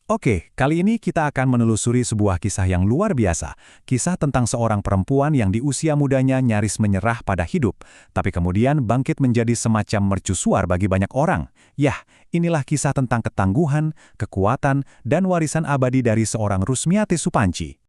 Oke, kali ini kita akan menelusuri sebuah kisah yang luar biasa. Kisah tentang seorang perempuan yang di usia mudanya nyaris menyerah pada hidup, tapi kemudian bangkit menjadi semacam mercusuar bagi banyak orang. Yah, inilah kisah tentang ketangguhan, kekuatan, dan warisan abadi dari seorang Rusmiati Supandji.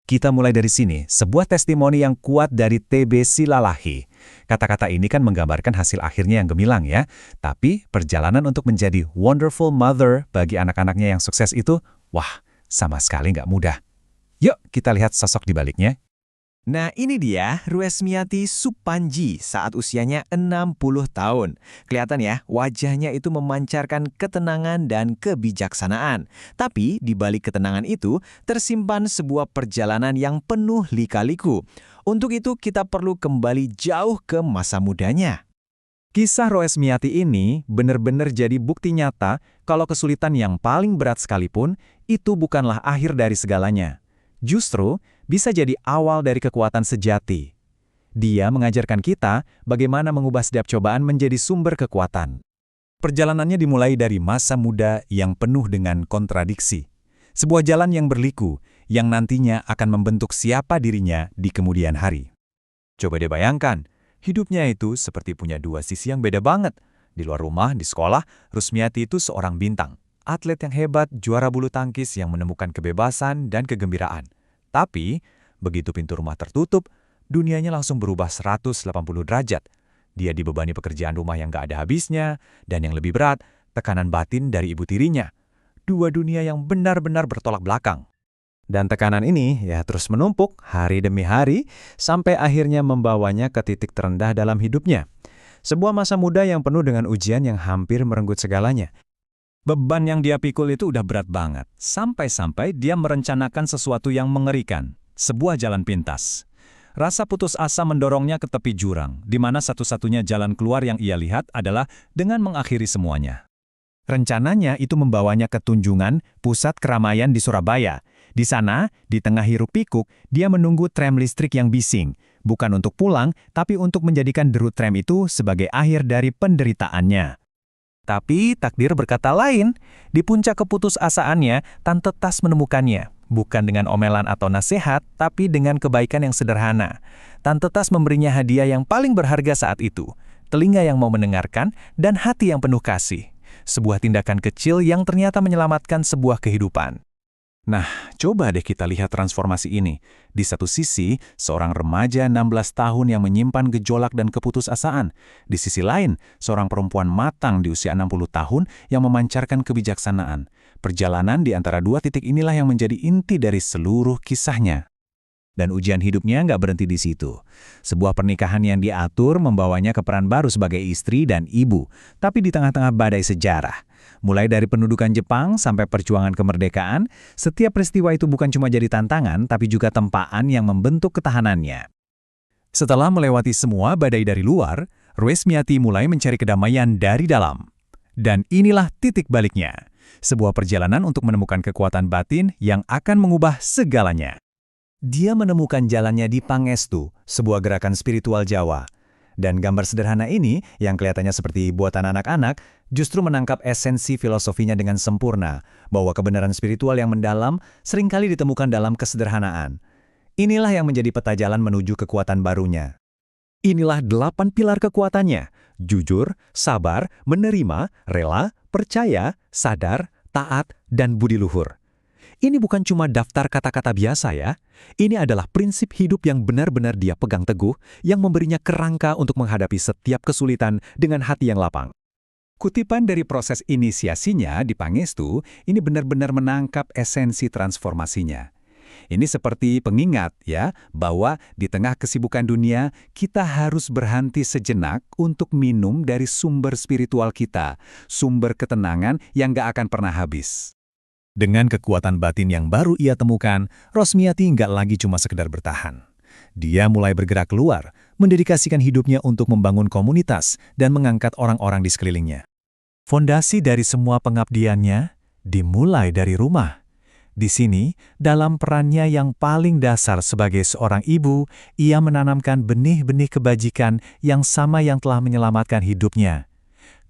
Kita mulai dari sini, sebuah testimoni yang kuat dari TB Silalahi. Kata-kata ini kan menggambarkan hasil akhirnya yang gemilang ya. Tapi perjalanan untuk menjadi wonderful mother bagi anak-anaknya yang sukses itu, wah, sama sekali nggak mudah. Yuk kita lihat sosok di baliknya. Nah ini dia Rusmiati Supandji saat usianya 60 tahun. Kelihatan ya, wajahnya itu memancarkan ketenangan dan kebijaksanaan. Tapi di balik ketenangan itu tersimpan sebuah perjalanan yang penuh lika-liku. Untuk itu kita perlu kembali jauh ke masa mudanya. Kisah Rusmiati ini benar-benar jadi bukti nyata kalau kesulitan yang paling berat sekalipun itu bukanlah akhir dari segalanya. Justru bisa jadi awal dari kekuatan sejati. Dia mengajarkan kita bagaimana mengubah setiap cobaan menjadi sumber kekuatan. Perjalanannya dimulai dari masa muda yang penuh dengan kontradiksi. Sebuah jalan yang berliku, yang nantinya akan membentuk siapa dirinya di kemudian hari. Coba deh bayangkan, hidupnya itu seperti punya dua sisi yang beda banget. Di luar rumah, di sekolah, Rusmiati itu seorang bintang. Atlet yang hebat, juara bulu tangkis yang menemukan kebebasan dan kegembiraan. Tapi, begitu pintu rumah tertutup, dunianya langsung berubah 180 derajat. Dia dibebani pekerjaan rumah yang gak ada habisnya, dan yang lebih berat, tekanan batin dari ibu tirinya. Dua dunia yang benar-benar bertolak belakang. Dan tekanan ini ya terus menumpuk hari demi hari, sampai akhirnya membawanya ke titik terendah dalam hidupnya. Sebuah masa muda yang penuh dengan ujian yang hampir merenggut segalanya. Beban yang dia pikul itu udah berat banget, sampai-sampai dia merencanakan sesuatu yang mengerikan, sebuah jalan pintas. Rasa putus asa mendorongnya ke tepi jurang, di mana satu-satunya jalan keluar yang ia lihat adalah dengan mengakhiri semuanya. Rencananya itu membawanya ke Tunjungan, pusat keramaian di Surabaya. Di sana, di tengah hiruk-pikuk, dia menunggu tram listrik yang bising, bukan untuk pulang, tapi untuk menjadikan deru tram itu sebagai akhir dari penderitaannya. Tapi takdir berkata lain, di puncak keputusasaannya, Tante Tas menemukannya. Bukan dengan omelan atau nasihat, tapi dengan kebaikan yang sederhana. Tante Tas memberinya hadiah yang paling berharga saat itu, telinga yang mau mendengarkan, dan hati yang penuh kasih. Sebuah tindakan kecil yang ternyata menyelamatkan sebuah kehidupan. Nah, coba deh kita lihat transformasi ini. Di satu sisi, seorang remaja 16 tahun yang menyimpan gejolak dan keputusasaan. Di sisi lain, seorang perempuan matang di usia 60 tahun yang memancarkan kebijaksanaan. Perjalanan di antara dua titik inilah yang menjadi inti dari seluruh kisahnya. Dan ujian hidupnya nggak berhenti di situ. Sebuah pernikahan yang diatur membawanya ke peran baru sebagai istri dan ibu, tapi di tengah-tengah badai sejarah. Mulai dari pendudukan Jepang sampai perjuangan kemerdekaan, setiap peristiwa itu bukan cuma jadi tantangan, tapi juga tempaan yang membentuk ketahanannya. Setelah melewati semua badai dari luar, Rusmiati mulai mencari kedamaian dari dalam. Dan inilah titik baliknya. Sebuah perjalanan untuk menemukan kekuatan batin yang akan mengubah segalanya. Dia menemukan jalannya di Pangestu, sebuah gerakan spiritual Jawa. Dan gambar sederhana ini, yang kelihatannya seperti buatan anak-anak, justru menangkap esensi filosofinya dengan sempurna, bahwa kebenaran spiritual yang mendalam seringkali ditemukan dalam kesederhanaan. Inilah yang menjadi peta jalan menuju kekuatan barunya. Inilah 8 pilar kekuatannya: jujur, sabar, menerima, rela, percaya, sadar, taat, dan budi luhur. Ini bukan cuma daftar kata-kata biasa ya. Ini adalah prinsip hidup yang benar-benar dia pegang teguh, yang memberinya kerangka untuk menghadapi setiap kesulitan dengan hati yang lapang. Kutipan dari proses inisiasinya di Pangestu, ini benar-benar menangkap esensi transformasinya. Ini seperti pengingat ya, bahwa di tengah kesibukan dunia, kita harus berhenti sejenak untuk minum dari sumber spiritual kita, sumber ketenangan yang gak akan pernah habis. Dengan kekuatan batin yang baru ia temukan, Rusmiati nggak lagi cuma sekedar bertahan. Dia mulai bergerak keluar, mendedikasikan hidupnya untuk membangun komunitas dan mengangkat orang-orang di sekelilingnya. Fondasi dari semua pengabdiannya dimulai dari rumah. Di sini, dalam perannya yang paling dasar sebagai seorang ibu, ia menanamkan benih-benih kebajikan yang sama yang telah menyelamatkan hidupnya.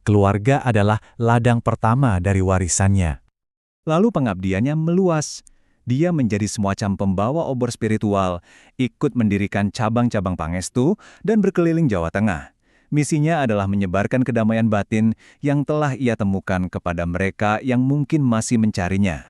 Keluarga adalah ladang pertama dari warisannya. Lalu pengabdiannya meluas. Dia menjadi semacam pembawa obor spiritual, ikut mendirikan cabang-cabang Pangestu, dan berkeliling Jawa Tengah. Misinya adalah menyebarkan kedamaian batin yang telah ia temukan kepada mereka yang mungkin masih mencarinya.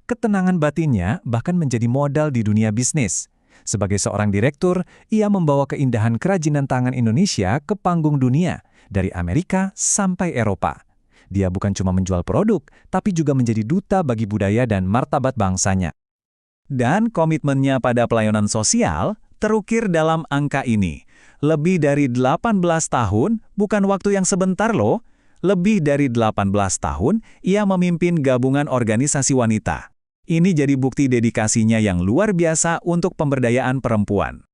Ketenangan batinnya bahkan menjadi modal di dunia bisnis. Sebagai seorang direktur, ia membawa keindahan kerajinan tangan Indonesia ke panggung dunia, dari Amerika sampai Eropa. Dia bukan cuma menjual produk, tapi juga menjadi duta bagi budaya dan martabat bangsanya. Dan komitmennya pada pelayanan sosial terukir dalam angka ini. Lebih dari 18 tahun, bukan waktu yang sebentar loh. Lebih dari 18 tahun, ia memimpin gabungan organisasi wanita. Ini jadi bukti dedikasinya yang luar biasa untuk pemberdayaan perempuan.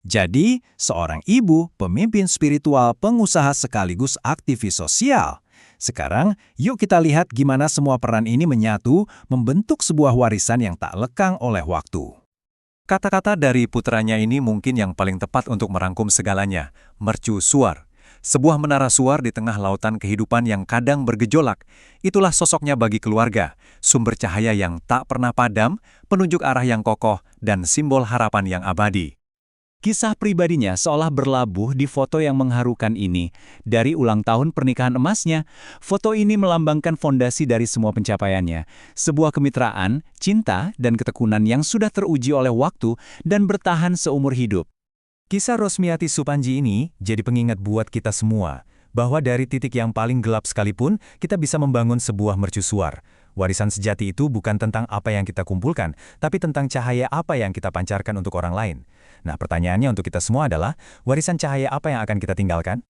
Jadi, seorang ibu, pemimpin spiritual, pengusaha sekaligus aktivis sosial. Sekarang, yuk kita lihat gimana semua peran ini menyatu, membentuk sebuah warisan yang tak lekang oleh waktu. Kata-kata dari putranya ini mungkin yang paling tepat untuk merangkum segalanya, mercusuar. Sebuah menara suar di tengah lautan kehidupan yang kadang bergejolak. Itulah sosoknya bagi keluarga, sumber cahaya yang tak pernah padam, penunjuk arah yang kokoh, dan simbol harapan yang abadi. Kisah pribadinya seolah berlabuh di foto yang mengharukan ini. Dari ulang tahun pernikahan emasnya, foto ini melambangkan fondasi dari semua pencapaiannya. Sebuah kemitraan, cinta, dan ketekunan yang sudah teruji oleh waktu dan bertahan seumur hidup. Kisah Rosmiati Supandji ini jadi pengingat buat kita semua, bahwa dari titik yang paling gelap sekalipun, kita bisa membangun sebuah mercusuar. Warisan sejati itu bukan tentang apa yang kita kumpulkan, tapi tentang cahaya apa yang kita pancarkan untuk orang lain. Nah, pertanyaannya untuk kita semua adalah, warisan cahaya apa yang akan kita tinggalkan?